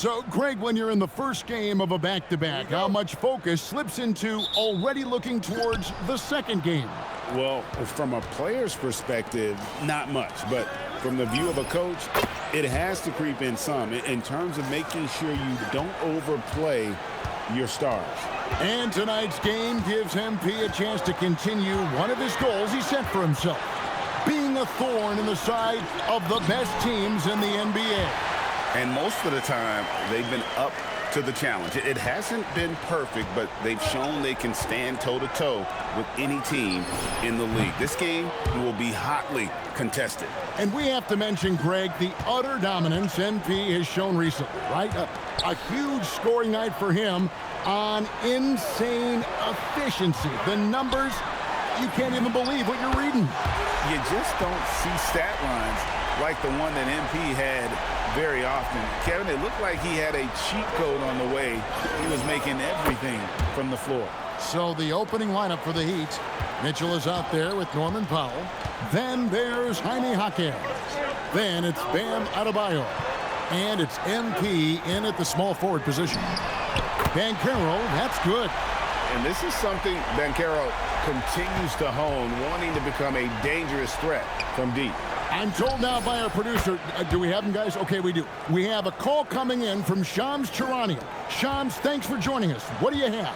So, Greg, when you're in the first game of a back-to-back, how much focus slips into already looking towards the second game? Well, from a player's perspective, not much. But from the view of a coach, it has to creep in some in terms of making sure you don't overplay your stars. And tonight's game gives MP a chance to continue one of his goals he set for himself, being a thorn in the side of the best teams in the NBA. And most of the time, they've been up to the challenge. It hasn't been perfect, but they've shown they can stand toe-to-toe with any team in the league. This game will be hotly contested. And we have to mention, Greg, the utter dominance MP has shown recently, right? A huge scoring night for him on insane efficiency. The numbers, you can't even believe what you're reading. You just don't see stat lines like the one that MP had very often. Kevin, it looked like he had a cheat code on the way. He was making everything from the floor. So the opening lineup for the Heat. Mitchell is out there with Norman Powell. Then there's Jaime Jaquez. Then it's Bam Adebayo. And it's MP in at the small forward position. Banchero, that's good. And this is something Banchero continues to hone, wanting to become a dangerous threat from deep. I'm told now by our producer, do we have him, guys? Okay, we do. We have a call coming in from Shams Charania. Shams, thanks for joining us. What do you have?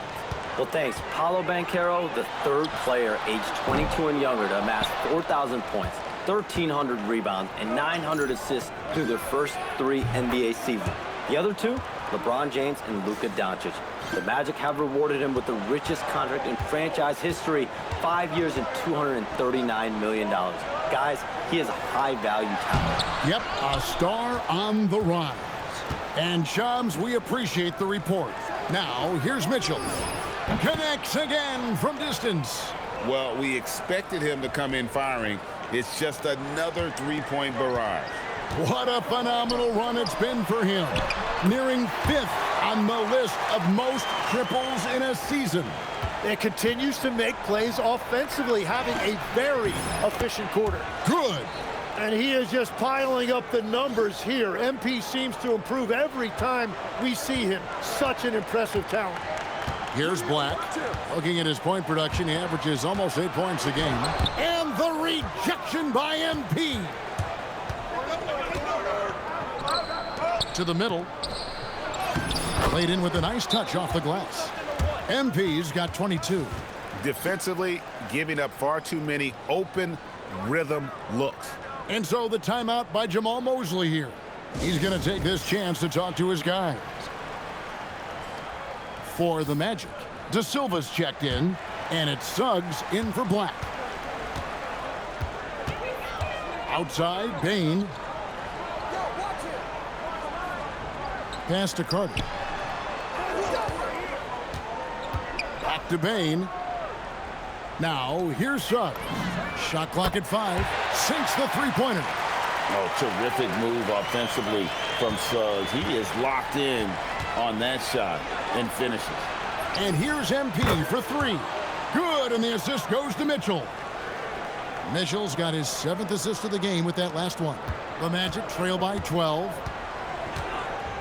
Well, thanks. Paolo Banchero, the third player aged 22 and younger to amass 4,000 points, 1,300 rebounds, and 900 assists through their first 3 NBA seasons. The other two, LeBron James and Luka Doncic. The Magic have rewarded him with the richest contract in franchise history, 5 years and $239 million. Guys, he is a high-value talent. Yep, a star on the rise. And, Shams, we appreciate the report. Now, here's Mitchell. Connects again from distance. Well, we expected him to come in firing. It's just another three-point barrage. What a phenomenal run it's been for him. Nearing 5th on the list of most triples in a season. It continues to make plays offensively, having a very efficient quarter. Good. And he is just piling up the numbers here. MP seems to improve every time we see him. Such an impressive talent. Here's Black. Looking at his point production, he averages almost 8 points a game. And the rejection by MP. To the middle. Played in with a nice touch off the glass. MP's got 22. Defensively, giving up far too many open rhythm looks. And so the timeout by Jamal Mosley here. He's going to take this chance to talk to his guys. For the Magic, De Silva's checked in, and it's Suggs in for Black. Outside, Bane. Pass to Carter. Back to Bane. Now, here's Suggs. Shot clock at 5. Sinks the three-pointer. Oh, terrific move offensively from Suggs. He is locked in on that shot and finishes. And here's MP for 3. Good, and the assist goes to Mitchell. Mitchell's got his 7th assist of the game with that last one. The Magic trail by 12.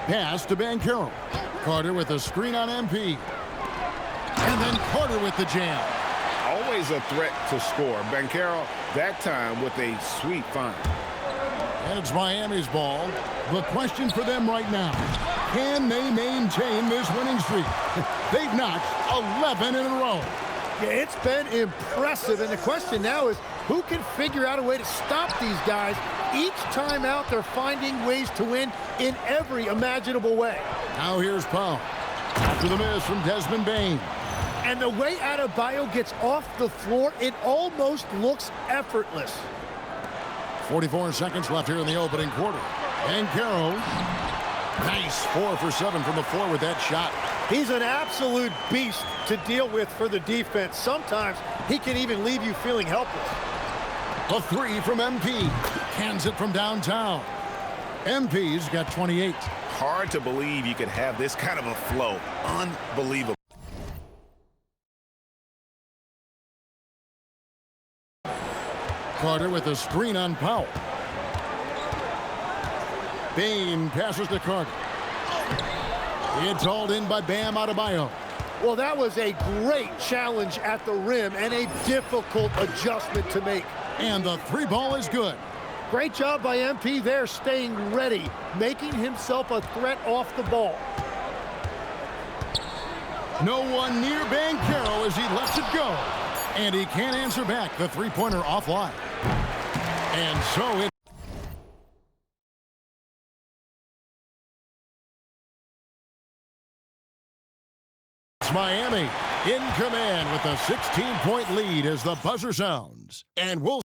Pass to Banchero. Carter with a screen on MP. And then Carter with the jam. Always a threat to score. Banchero, that time with a sweet find. And it's Miami's ball. The question for them right now, can they maintain this winning streak? They've notched 11 in a row. Yeah, it's been impressive, and the question now is who can figure out a way to stop these guys? Each time out, they're finding ways to win in every imaginable way. Now here's Powell. After the miss from Desmond Bane. And the way Adebayo gets off the floor, it almost looks effortless. 44 seconds left here in the opening quarter. Banchero. Nice 4 for 7 from the floor with that shot. He's an absolute beast to deal with for the defense. Sometimes he can even leave you feeling helpless. A 3 from MP. Cans it from downtown. MP's got 28. Hard to believe you could have this kind of a flow. Unbelievable. Carter with a screen on Powell. Bane passes to Carter. It's hauled in by Bam Adebayo. Well, that was a great challenge at the rim and a difficult adjustment to make. And the three ball is good. Great job by MP there, staying ready, making himself a threat off the ball. No one near Banchero as he lets it go. And he can't answer back. The three-pointer offline. And so it's Miami in command with a 16-point lead as the buzzer sounds. And we'll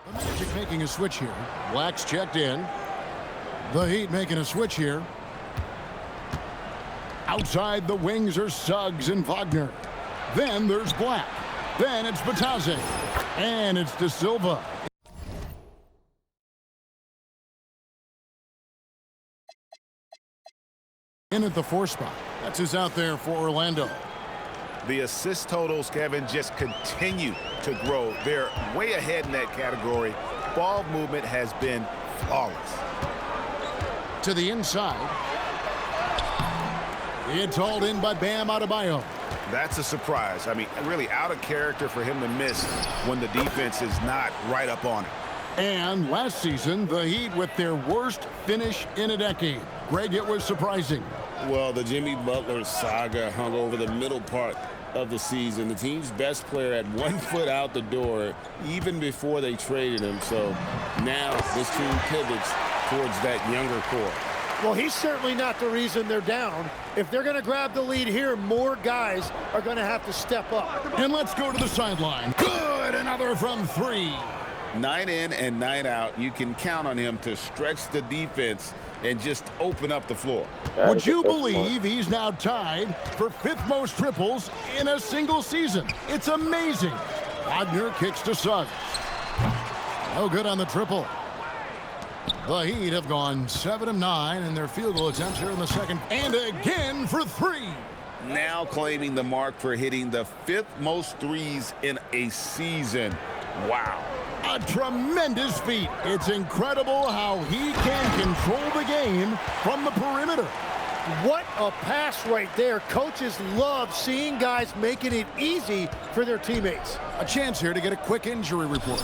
the Magic making a switch here. Black's checked in. The Heat making a switch here. Outside the wings are Suggs and Wagner. Then there's Black. Then it's Batase. And it's De Silva. In at the 4 spot. That's who's out there for Orlando. The assist totals, Kevin, just continue to grow. They're way ahead in that category. Ball movement has been flawless. To the inside. It's hauled in by Bam Adebayo. That's a surprise. I mean, really out of character for him to miss when the defense is not right up on it. And last season, the Heat with their worst finish in a decade. Greg, it was surprising. Well, the Jimmy Butler saga hung over the middle part of the season. The team's best player had 1 foot out the door even before they traded him. So now this team pivots towards that younger core. Well, he's certainly not the reason they're down. If they're going to grab the lead here, more guys are going to have to step up. And let's go to the sideline. Good, another from 3. Night in and night out, you can count on him to stretch the defense and just open up the floor. Would you believe he's now tied for 5th most triples in a single season? It's amazing. Wagner kicks to Suggs. No good on the triple. The Heat have gone 7 of 9 in their field goal attempts here in the second. And again for 3. Now claiming the mark for hitting the 5th most threes in a season. Wow. A tremendous feat. It's incredible how he can control the game from the perimeter. What a pass right there. Coaches love seeing guys making it easy for their teammates. A chance here to get a quick injury report.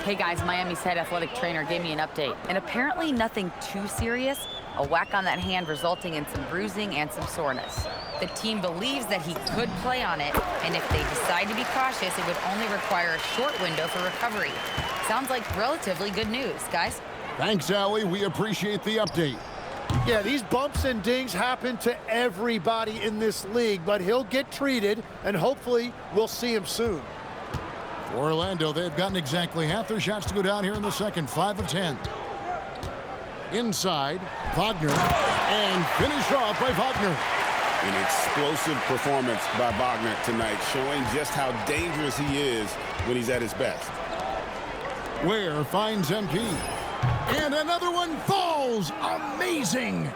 Hey guys, Miami's head athletic trainer gave me an update, and apparently nothing too serious. A whack on that hand resulting in some bruising and some soreness. The team believes that he could play on it, and if they decide to be cautious, it would only require a short window for recovery. Sounds like relatively good news, guys. Thanks, Allie. We appreciate the update. Yeah, these bumps and dings happen to everybody in this league, but he'll get treated, and hopefully we'll see him soon. For Orlando, they've gotten exactly half their shots to go down here in the second, 5 of 10. Inside, Wagner, and finished off by Wagner. An explosive performance by Wagner tonight, showing just how dangerous he is when he's at his best. Ware finds MP. And another one falls. Amazing.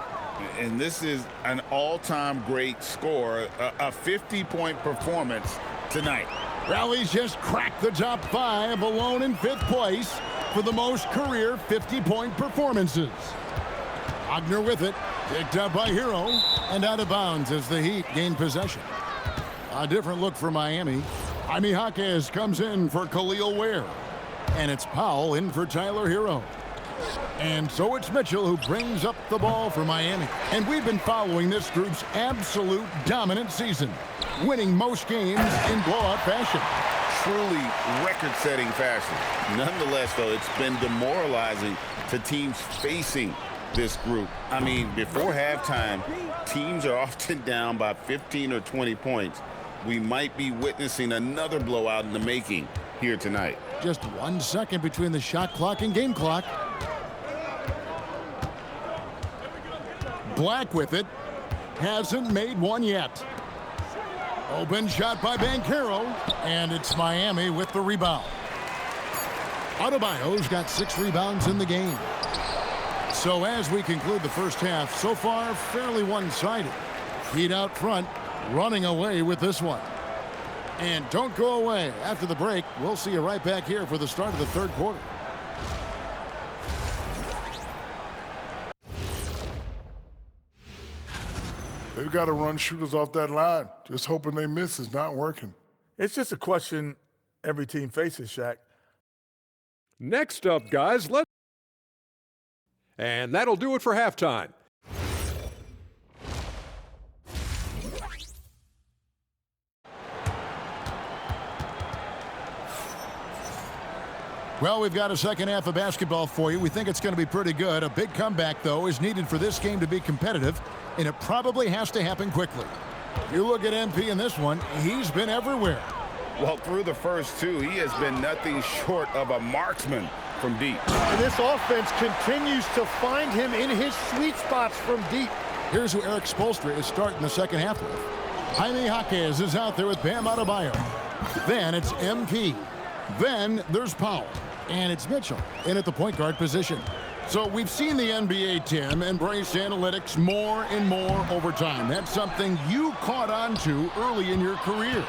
And this is an all-time great score, a 50-point performance tonight. Rally's just cracked the top 5, alone in 5th place for the most career 50-point performances. Wagner with it, picked up by Hero, and out of bounds as the Heat gain possession. A different look for Miami. Jaime Jaquez comes in for Khalil Ware. And it's Powell in for Tyler Hero. And so it's Mitchell who brings up the ball for Miami. And we've been following this group's absolute dominant season, winning most games in blowout fashion. Truly record-setting fashion. Nonetheless, though, it's been demoralizing to teams facing this group. I mean, before halftime, teams are often down by 15 or 20 points. We might be witnessing another blowout in the making here tonight. Just 1 second between the shot clock and game clock. Black with it. Hasn't made one yet. Open shot by Banchero, and it's Miami with the rebound. Adebayo's got 6 rebounds in the game. So as we conclude the first half, so far fairly one-sided. Heat out front, running away with this one. And don't go away. After the break, we'll see you right back here for the start of the third quarter. They've got to run shooters off that line. Just hoping they miss is not working. It's just a question every team faces, Shaq. Next up, guys, and that'll do it for halftime. Well, we've got a second half of basketball for you. We think it's going to be pretty good. A big comeback, though, is needed for this game to be competitive, and it probably has to happen quickly. You look at MP in this one, he's been everywhere. Well, through the first two, he has been nothing short of a marksman from deep. And this offense continues to find him in his sweet spots from deep. Here's who Eric Spoelstra is starting the second half with. Jaime Jaquez is out there with Bam Adebayo. Then it's MP. Then there's Powell. And it's Mitchell in at the point guard position. So we've seen the NBA, Tim, embrace analytics more and more over time. That's something you caught on to early in your career.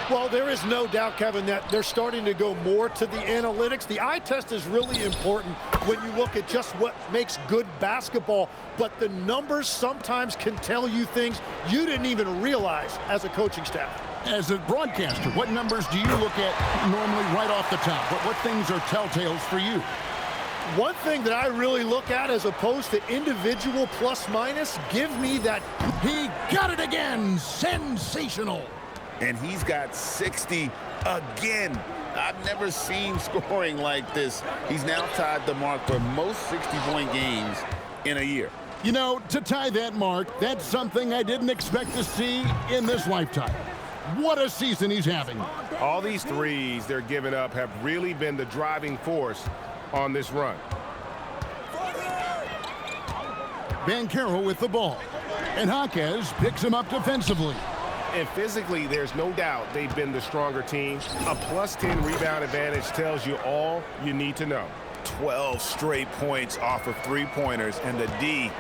Well, there is no doubt, Kevin, that they're starting to go more to the analytics. The eye test is really important when you look at just what makes good basketball, but the numbers sometimes can tell you things you didn't even realize as a coaching staff. As a broadcaster, what numbers do you look at normally right off the top? What things are telltales for you? One thing that I really look at as opposed to individual plus minus, give me that. He got it again. Sensational. And he's got 60 again. I've never seen scoring like this. He's now tied the mark for most 60-point games in a year. You know, to tie that mark, that's something I didn't expect to see in this lifetime. What a season he's having. All these threes they're giving up have really been the driving force on this run. Banchero with the ball. And Jaquez picks him up defensively. And physically, there's no doubt they've been the stronger team. A plus 10 rebound advantage tells you all you need to know. 12 straight points off of three-pointers, and the D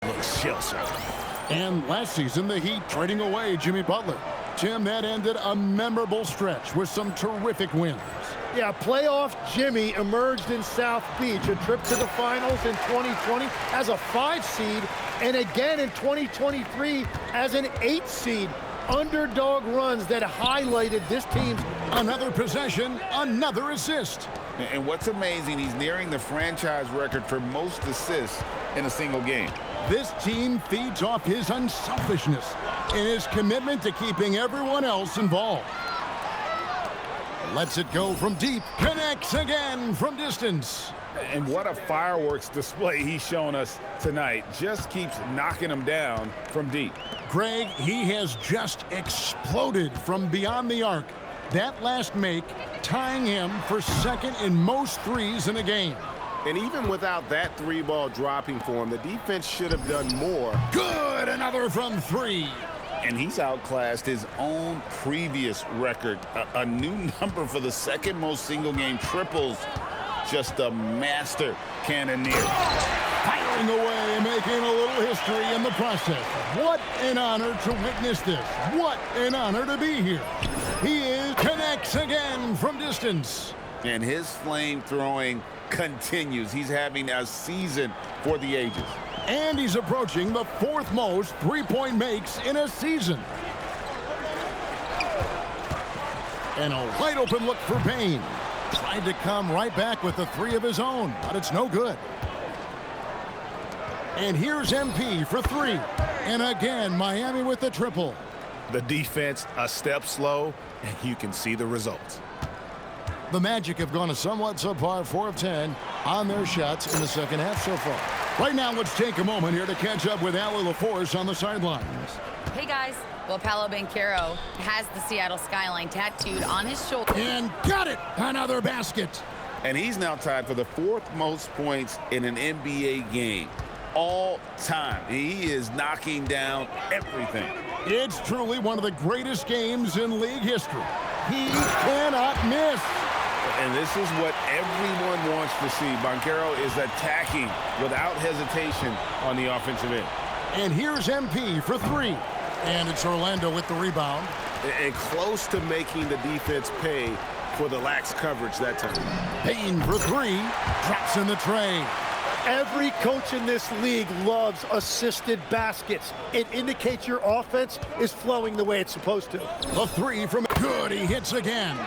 looks chill-serving. And last season, the Heat trading away Jimmy Butler. Tim, that ended a memorable stretch with some terrific wins. Yeah, playoff Jimmy emerged in South Beach, a trip to the finals in 2020 as a 5 seed, and again in 2023 as an 8 seed. Underdog runs that highlighted this team's. Another possession, another assist. And what's amazing, he's nearing the franchise record for most assists in a single game. This team feeds off his unselfishness and his commitment to keeping everyone else involved. Lets it go from deep, connects again from distance. And what a fireworks display he's shown us tonight. Just keeps knocking them down from deep. Greg, he has just exploded from beyond the arc. That last make tying him for second in most threes in a game. And even without that three ball dropping for him, the defense should have done more. Good, another from three. And he's outclassed his own previous record. A new number for the second most single-game triples. Just a master cannoneer. Firing away and making a little history in the process. What an honor to witness this. What an honor to be here. Connects again from distance. And his flame throwing continues. He's having a season for the ages. And he's approaching the 4th most three-point makes in a season. And a wide open look for Payne. Tried to come right back with the 3 of his own, but it's no good. And here's MP for 3. And again, Miami with the triple. The defense a step slow, and you can see the results. The Magic have gone a somewhat subpar 4 of 10 on their shots in the second half so far. Right now, let's take a moment here to catch up with Allie LaForce on the sidelines. Hey, guys. Well, Paolo Banchero has the Seattle skyline tattooed on his shoulder. And got it! Another basket. And he's now tied for the 4th most points in an NBA game all time. He is knocking down everything. It's truly one of the greatest games in league history. He cannot miss. And this is what everyone wants to see. Banchero is attacking without hesitation on the offensive end. And here's MP for three. And it's Orlando with the rebound. And close to making the defense pay for the lax coverage that time. Payne for three. Drops in the tray. Every coach in this league loves assisted baskets. It indicates your offense is flowing the way it's supposed to. The three from good. He hits again.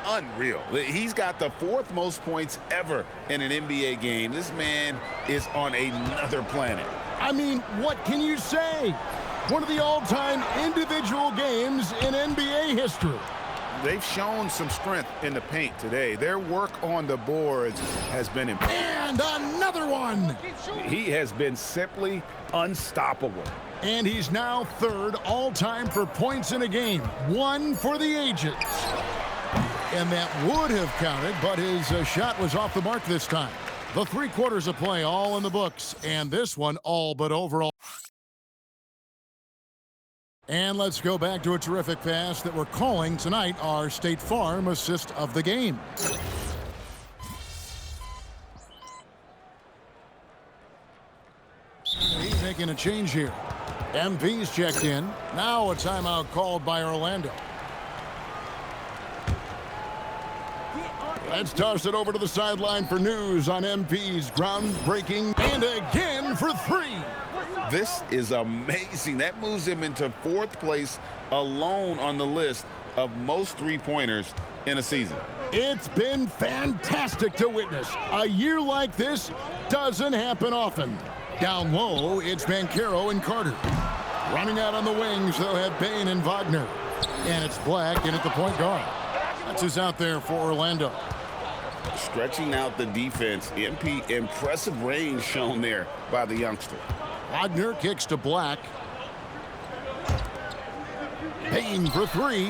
Unreal. He's got the fourth most points ever in an NBA game. This man is on another planet. I mean, what can you say? One of the all-time individual games in NBA history. They've shown some strength in the paint today. Their work on the boards has been impressive. And another one. He has been simply unstoppable. And he's now third all-time for points in a game. One for the ages. And that would have counted, but his shot was off the mark this time. The 3 quarters of play all in the books, and this one all but overall. And let's go back to a terrific pass that we're calling tonight our State Farm assist of the game. He's making a change here. MP's checked in. Now a timeout called by Orlando. Let's toss it over to the sideline for news on MP's groundbreaking and again for three. This is amazing. That moves him into 4th place alone on the list of most three-pointers in a season. It's been fantastic to witness. A year like this doesn't happen often. Down low, it's Banchero and Carter. Running out on the wings, they'll have Payne and Wagner. And it's Black in at the point guard. That's who's out there for Orlando. Stretching out the defense. MP, impressive range shown there by the youngster. Wagner kicks to Black. Payne for three.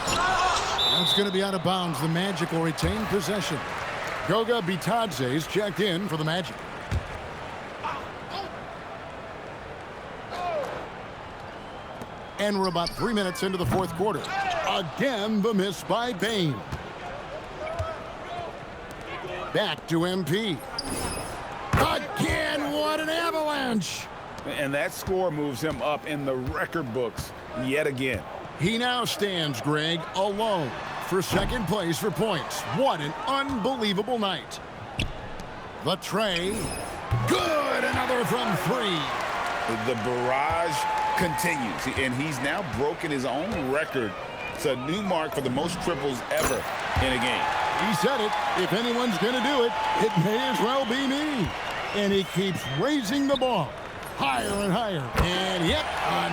That's going to be out of bounds. The Magic will retain possession. Goga Bitadze's checked in for the Magic. And we're about 3 minutes into the 4th quarter. Again, the miss by Payne. Back to MP. Again, what an avalanche! And that score moves him up in the record books yet again. He now stands, Greg, alone for 2nd place for points. What an unbelievable night. The tray. Good, another from 3. The barrage continues, and he's now broken his own record. It's a new mark for the most triples ever in a game. He said it. If anyone's going to do it, it may as well be me. And he keeps raising the ball higher and higher. And yet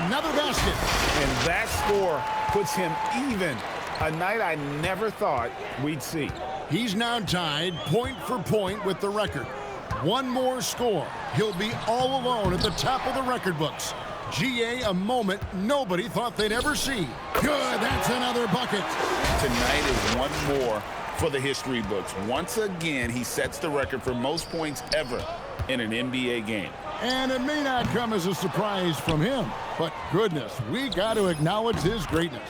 another basket. And that score puts him even. A night I never thought we'd see. He's now tied point for point with the record. One more score. He'll be all alone at the top of the record books. GA, a moment nobody thought they'd ever see. Good, that's another bucket. Tonight is one more for the history books. Once again, he sets the record for most points ever in an NBA game. And it may not come as a surprise from him, but goodness, we got to acknowledge his greatness.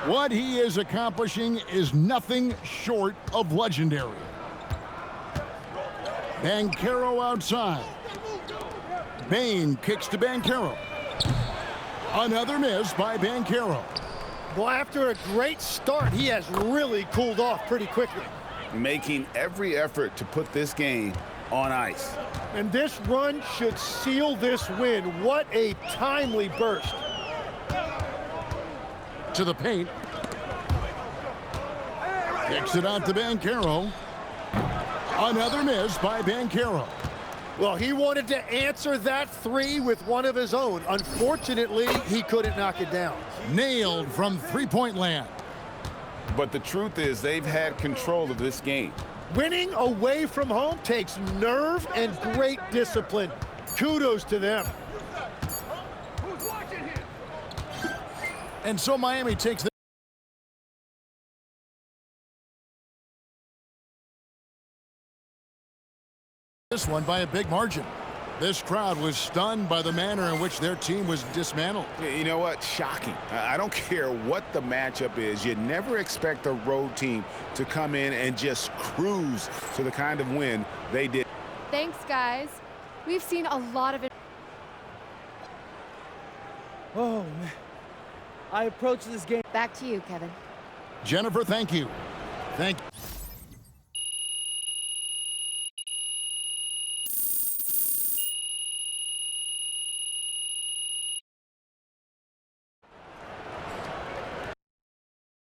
What he is accomplishing is nothing short of legendary. Banchero outside. Payne kicks to Banchero. Another miss by Banchero. Well, after a great start, he has really cooled off pretty quickly. Making every effort to put this game on ice. And this run should seal this win. What a timely burst. To the paint. Kicks it out to Banchero. Another miss by Banchero. Well, he wanted to answer that three with one of his own. Unfortunately, he couldn't knock it down. Nailed from three-point land. But the truth is they've had control of this game. Winning away from home takes nerve and great discipline. Kudos to them. And so Miami takes this one by a big margin. This crowd was stunned by the manner in which their team was dismantled. You know what? Shocking. I don't care what the matchup is. You never expect a road team to come in and just cruise to the kind of win they did. Thanks, guys. We've seen a lot of it. Oh, man. I approach this game. Back to you, Kevin. Jennifer, thank you. Thank you.